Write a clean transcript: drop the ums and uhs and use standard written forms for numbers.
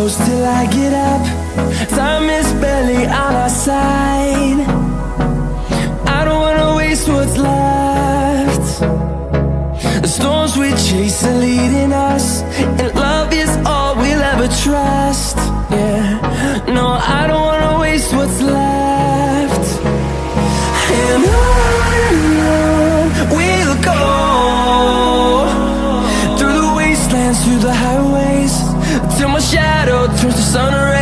close till I get up. Time is barely on our side. I don't wanna waste what's left. The storms we chase are leading us, and love is all we'll ever trust. Yeah, no, I don't wanna waste what's left. And on we'll go, through the wastelands, through the highways, till my shadow turns to sun rays.